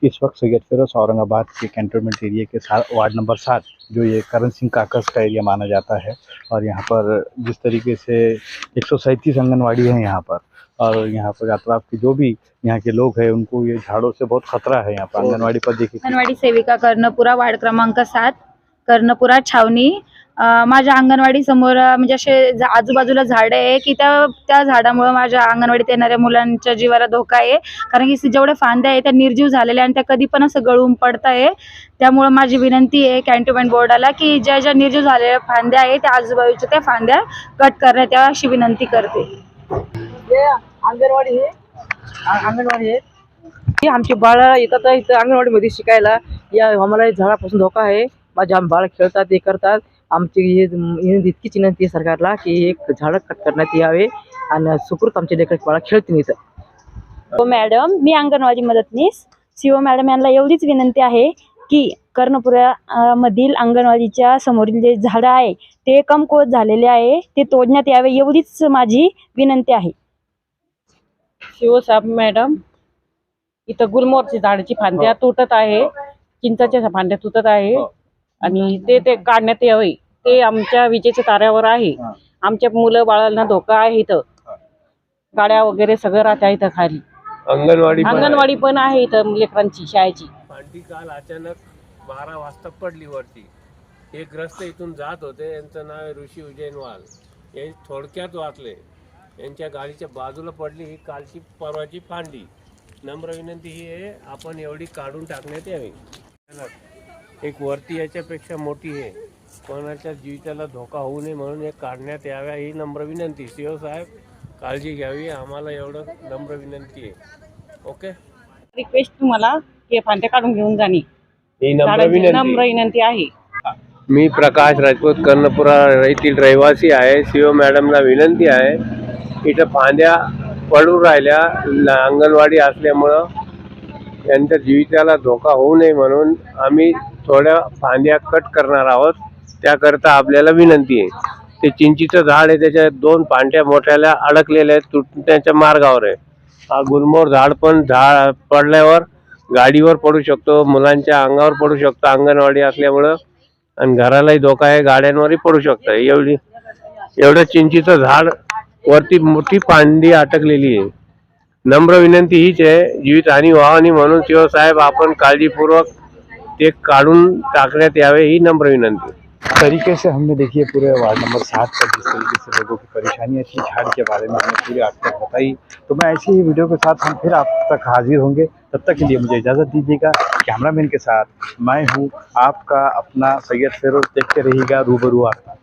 इस वक्त सैयद फिरोज औरंगाबाद के cantonment area के साथ ward number 7 जो ये करण सिंह काकस का एरिया माना जाता है। और यहाँ पर जिस तरीके से 137 आंगनवाड़ी है यहाँ पर, और यहाँ पर अतराफ के जो भी यहाँ के लोग हैं उनको ये झाड़ों से बहुत खतरा है। यहाँ पर आंगनवाड़ी पर देखिए, अंगणवाडी सेविका कर्णपुरा वार्ड क्रमांक 7 कर्णपुरा छावणी। माझ्या अंगणवाडी समोर म्हणजे असे आजूबाजूला झाडं आहे की त्या झाडामुळे माझ्या अंगणवाडीत येणाऱ्या मुलांच्या जीवाला धोका आहे, कारण की जेवढे फांद्या आहेत त्या निर्जीव झालेल्या आणि त्या कधी पण असं गळून पडत आहे। त्यामुळे माझी विनंती आहे कॅन्टोन्मेंट बोर्डाला की ज्या निर्जीव झालेल्या फांद्या आहेत त्या आजूबाजूच्या त्या फांद्या कट करण्यात याव्या अशी विनंती करते। अंगणवाडी आहे की आमची बाळं येतात इथं अंगणवाडीमध्ये शिकायला, या आम्हाला झाडापासून धोका आहे। माझे बाळ खेळतात, ते करतात। आमची इतकीच विनंती आहे सरकारला की एक झाडं कट करण्यात यावे आणि सुखरूप आमचे लेकरं बाळं खेळतील इथं। हो मॅडम, मी अंगणवाडी मदतनीस सीओ मॅडम यांना एवढीच विनंती आहे की कर्णपुरा मधील अंगणवाडीच्या समोरील जे झाडं आहे ते कमकुवत झालेले आहे, ते तोडण्यात यावे एवढीच माझी विनंती आहे। सीओ साहेब मॅडम, इथं गुलमोहरची झाडाची फांद्या तुटत आहे, चिंचाच्या फांद्या तुटत आहे आणि ते काढण्यात यावे। ते आमच्या विजेच्या ताऱ्यावर आहे, आमच्या मुलं बाळांना धोका आहे। इथं गाड्या वगैरे सगळं राहत्या इथं खाली। अंगणवाडी पण आहे इथं लेकरांची शाळेची। फांदी काल अचानक 12 वाजता पडली वरती। एक ग्रस्त इथून जात होते, यांचं नाव आहे ऋषी उज्जैनवाल। हे थोडक्यात वाचले, यांच्या गाडीच्या बाजूला पडली ही कालची परवाची फांदी। नम्र विनंती ही आहे, आपण एवढी काढून टाकण्यात यावी। एक वरती याच्यापेक्षा मोठी आहे, कोणाच्या जीविताला धोका होऊ नये म्हणून हे काढण्यात याव्या ही नम्र विनंती। सीओ साहेब काळजी घ्यावी, आम्हाला एवढं नम्र विनंती आहे। ओके, रिक्वेस्ट तुम्हाला की फांद्या काढून घेऊन जाणे ही नम्र विनंती आहे। मी प्रकाश राजपूत कर्णपुरा येथील रहिवासी आहे। सीओ मॅडमला विनंती आहे, इथं फांद्या पडून राहिल्या अंगणवाडी असल्यामुळं यांच्या जीविताला धोका होऊ नये म्हणून आम्ही थोड्या फांद्या कट करणार आहोत। त्याकरता आपल्याला विनंती आहे। ते चिंचीचं झाड आहे, त्याच्या 2 फांद्या मोठ्याला अडकलेल्या आहेत, तुटण्याच्या मार्गावर आहे। हा गुलमोहर झाड पण पडल्यावर गाडीवर पडू शकतो, मुलांच्या अंगावर पडू शकतो अंगणवाडी असल्यामुळं, आणि घरालाही धोका आहे, गाड्यांवरही पडू शकतं। एवढं चिंचीचं झाड वरती मोठी फांदी अटकलेली आहे। नम्र विनंती हीच आहे, जीवितहानी व्हावी म्हणून सीओ साहेब आपण काळजीपूर्वक ते काढून टाकण्यात यावे ही नम्र विनंती। तरीके से हमने देखिए पूरे वार्ड नंबर 7 पर जिस तरीके से लोगों की परेशानियाँ थी झाड़ के बारे में हमने पूरी आप तक बताई। तो मैं ऐसी ही वीडियो के साथ हम फिर आप तक हाजिर होंगे। तब तक के लिए मुझे इजाज़त दीजिएगा। कैमरामैन के साथ मैं हूँ आपका अपना सैयद फिरोज। देखते रहिएगा रूबरू आपका।